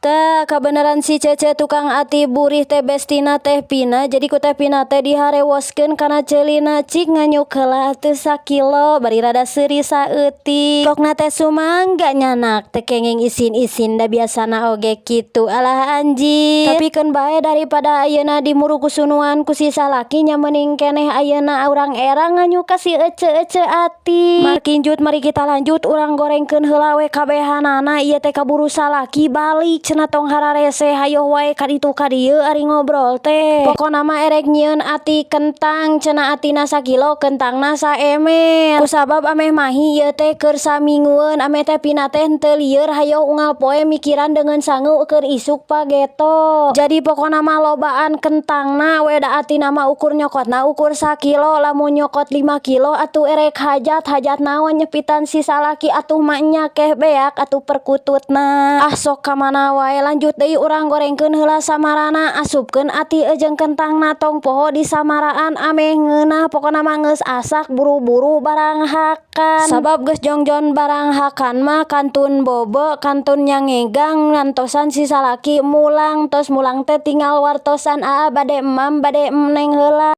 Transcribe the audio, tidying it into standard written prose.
Tah kabeneran si Cece tukang ati burih teh bestina teh Pina, jadi ku teh Pina teh diharewoskeun kana ceulina cik nganyuk heula teu sakilo bari rada seuri saeutik. Pokna teh sumangga nyanak teu kenging isin-isin da biasana oge kitu. Alah anjing. Tapikeun bae daripada ayeuna dimuru ku sunuan ku si salaki nya mending keneh ayeuna urang erang nganyuk ka si ece-ece ati. Markinjut mari kita lanjut urang gorengkeun heula we kabehanana ieu teh kaburu salaki balik cenah tong hararese hayo wae ka ditu ka dieu ari ngobrol teh. Pokona mah erek nyieun ati kentang cenah atina sakilo kentangna saemer. Kusabab ameh mahi ieu teh keur saminggueun ameh teh Pina teh henteu lieur hayo unggal poe mikiran deungeun sangu keur isuk pageto. Jadi pokona mah lobaan kentangna we da atina mah ukur nyokotna ukur sakilo lamun nyokot 5 kilo atuh erek hajat naon nyepitan si salaki atuh mah nya keh beak atuh perkututna. Ah sok ka mana wae lanjut deui urang gorengkeun heula samarana asupkeun ati jeung kentangna tong poho di samaraan ameh ngeunah pokona mah geus asak buru-buru barang hakan. Sabab geus jongjon barang hakan mah kantun bobo kantun nyangegang ngantosan si salaki mulang tos mulang teh tinggal wartosan bade emam bade neng heula.